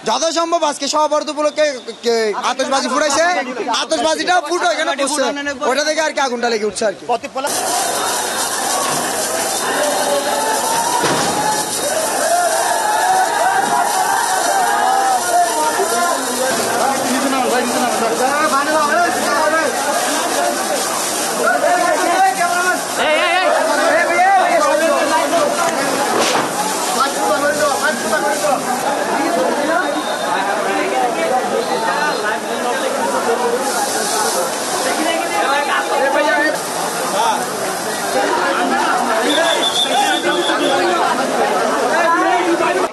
যত সম্ভব আজকে সমাবর্ত উপলক্ষে আতশবাজি ফুটাইছে, আতশবাজিটা ফুটো এখানে পড়ছে, ওটা থেকে আর কি আগুনটা লেগে উঠছে আর কি।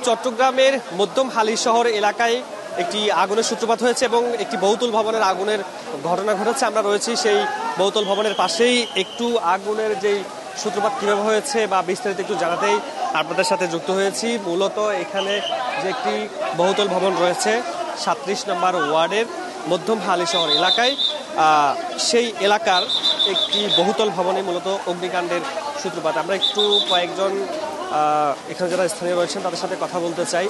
চট্টগ্রামের মধ্যম হালি শহর এলাকায় একটি আগুনের সূত্রপাত হয়েছে এবং একটি বহুতল ভবনের আগুনের ঘটনা ঘটেছে। আমরা রয়েছি সেই বহুতল ভবনের পাশেই। একটু আগুনের যেই সূত্রপাত কীভাবে হয়েছে বা বিস্তারিত একটু জানাতেই আপনাদের সাথে যুক্ত হয়েছি। মূলত এখানে যে একটি বহুতল ভবন রয়েছে 37 নম্বর ওয়ার্ডের মধ্যম হালি শহর এলাকায়, সেই এলাকার একটি বহুতল ভবনে মূলত অগ্নিকাণ্ডের সূত্রপাত। আমরা একটু কয়েকজন এখানে যারা স্থানীয় রয়েছেন তাদের সাথে কথা বলতে চাই।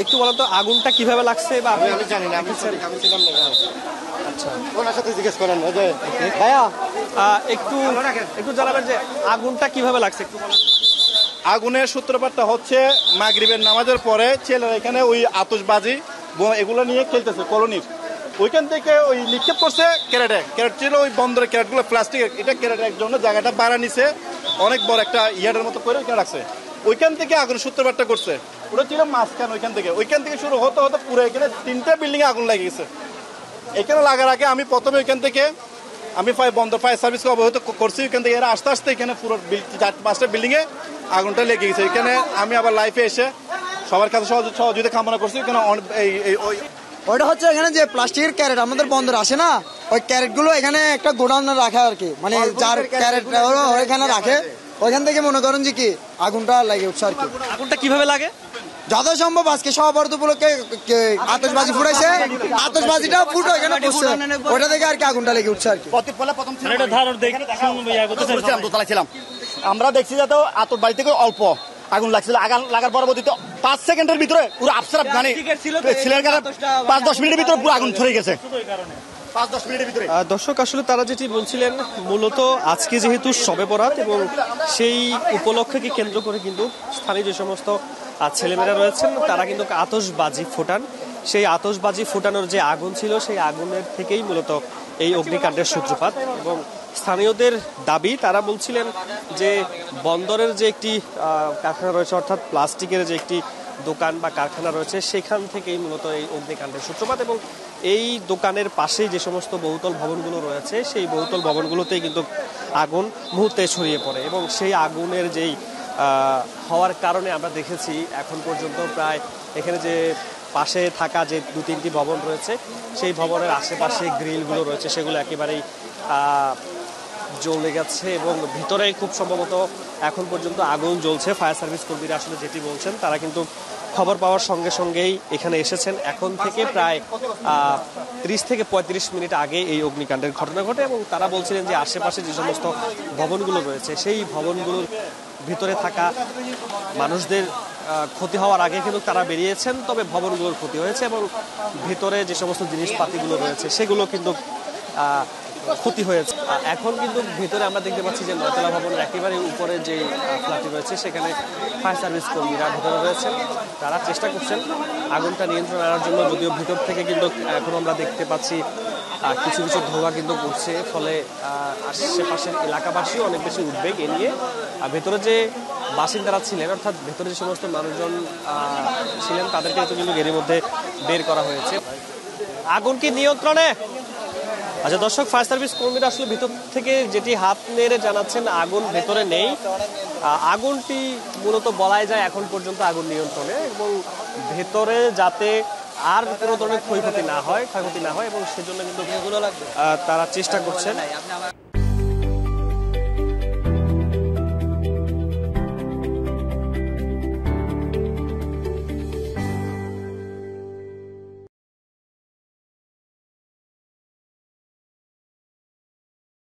একটু বলেন তো আগুনটা কিভাবে লাগছে বা আমি জানি না, আমি ছিলাম না। আচ্ছা, ওনার সাথে জিজ্ঞেস করেন যে ভাইয়া একটু জানাবেন যে আগুনটা কিভাবে লাগছে একটু বলেন। আগুনের সূত্রপাতটা হচ্ছে মাগরিবের নামাজের পরে ছেলেরা এখানে ওই আতশবাজি এগুলো নিয়ে খেলতেছে কলোনির, ওইখান থেকে ওই নিক্ষেপ করছে ক্যারেট ছিল ওই বন্দরের ক্যারেটগুলো প্লাস্টিকের, এটা ক্যারেটের জন্য জায়গাটা বাড়া নিছে, অনেক বড় একটা ইয়ার্ডের মতো করে ওইখানে রাখছে, ওইখান থেকে আগুনের সূত্রপাতটা করছে। ওটা ছিল মাঝখান, ওইখান থেকে শুরু হতে পুরো এখানে 3টা বিল্ডিংয়ে আগুন লেগে গেছে। এখানে লাগার আগে আমি প্রথমে ওইখান থেকে বন্দর ফায়ার সার্ভিসকে অবহিত করছি, ওইখান থেকে এরা আস্তে আস্তে এখানে পুরো 4-5টা বিল্ডিংয়ে আগুনটা লেগে গেছে। এখানে আমি আবার লাইফে এসে সবার কাছে সহযোগিতা কামনা করছি। এখানে ওইটা হচ্ছে এখানে যে প্লাস্টিকের ক্যারেট আমাদের বন্দর আসে না, ওই ক্যারেটগুলো এখানে একটা গোডাউনে রাখে আর কি, মানে যার ক্যারেট এখানে রাখে, ওইখান থেকে মনে করেন যে কি আগুনটা লাগে উঠছে আর কি। আগুনটা কিভাবে লাগে? যত সম্ভব আজকে সমাবর্ত উপলক্ষে আতশবাজি ফুটাইছে, আতশবাজিটা ফুটো এখানে পড়ছে, ওটা থেকে আর কি আগুনটা লেগে উঠছে আর কি। ছিলাম আমরা দেখছি যাতে আতশবাজি থেকে অল্প আগুন লাগছিল, আগুন লাগার পরবর্তীতে 5 সেকেন্ডের ভিতরে পুরো আফসার মানে 5-10 মিনিটের ভিতরে পুরো আগুন ছড়িয়ে গেছে। দর্শক আসলে তারা যেটি বলছিলেন, মূলত আজকে যেহেতু শবে বরাত এবং সেই উপলক্ষকে কেন্দ্র করে কিন্তু স্থানীয় যে সমস্ত ছেলেমেয়েরা রয়েছেন তারা কিন্তু আতশবাজি ফোটান। সেই আতশবাজি ফোটানোর যে আগুন ছিল সেই আগুনের থেকেই মূলত এই অগ্নিকাণ্ডের সূত্রপাত। এবং স্থানীয়দের দাবি, তারা বলছিলেন যে বন্দরের যে একটি কারখানা রয়েছে, অর্থাৎ প্লাস্টিকের যে একটি দোকান বা কারখানা রয়েছে, সেখান থেকেই মূলত এই অগ্নিকাণ্ডের সূত্রপাত। এবং এই দোকানের পাশেই যে সমস্ত বহুতল ভবনগুলো রয়েছে সেই বহুতল ভবনগুলোতেই কিন্তু আগুন মুহূর্তে ছড়িয়ে পড়ে। এবং সেই আগুনের যেই হওয়ার কারণে আমরা দেখেছি এখন পর্যন্ত প্রায় এখানে যে পাশে থাকা যে 2-3টি ভবন রয়েছে সেই ভবনের আশেপাশে গ্রিলগুলো রয়েছে সেগুলো একেবারেই জ্বলে গেছে এবং ভিতরে খুব সম্ভবত এখন পর্যন্ত আগুন জ্বলছে। ফায়ার সার্ভিস কর্মীরা আসলে যেটি বলছেন, তারা কিন্তু খবর পাওয়ার সঙ্গে সঙ্গেই এখানে এসেছেন। এখন থেকে প্রায় 30 থেকে 35 মিনিট আগে এই অগ্নিকাণ্ডের ঘটনা ঘটে এবং তারা বলছিলেন যে আশেপাশে যে সমস্ত ভবনগুলো রয়েছে সেই ভবনগুলোর ভিতরে থাকা মানুষদের ক্ষতি হওয়ার আগে কিন্তু তারা বেরিয়েছেন, তবে ভবনগুলোর ক্ষতি হয়েছে এবং ভিতরে যে সমস্ত জিনিসপাতিগুলো রয়েছে সেগুলো কিন্তু ক্ষতি হয়েছে। এখন কিন্তু ভিতরে আমরা দেখতে পাচ্ছি যে 9তলা ভবনের একেবারে উপরে যে ফ্ল্যাটটি রয়েছে সেখানে ফায়ার সার্ভিস কর্মীরা ভিতরে রয়েছেন, তারা চেষ্টা করছেন আগুনটা নিয়ন্ত্রণ আনার জন্য। যদিও ভিতর থেকে কিন্তু এখন আমরা দেখতে পাচ্ছি কিছু কিছু ধোঁয়া কিন্তু উঠছে, ফলে আশেপাশের এলাকাবাসীও অনেক বেশি উদ্বেগ এ নিয়ে। ভেতরে যে বাসিন্দারা ছিলেন, অর্থাৎ ভেতরে যে সমস্ত মানুষজন ছিলেন তাদেরকে কিন্তু এর মধ্যে বের করা হয়েছে। আগুন কি নিয়ন্ত্রণে? আচ্ছা দর্শক, ফায়ার সার্ভিস কর্মীরা আসলে ভিতর থেকে যেটি হাত নেড়ে জানাচ্ছেন আগুন ভেতরে নেই। আগুনটি মূলত বলাই যায় এখন পর্যন্ত আগুন নিয়ন্ত্রণে এবং ভেতরে যাতে আর কোনো ধরনের ক্ষয়ক্ষতি না হয় এবং সেজন্য কিন্তু তারা চেষ্টা করছেন।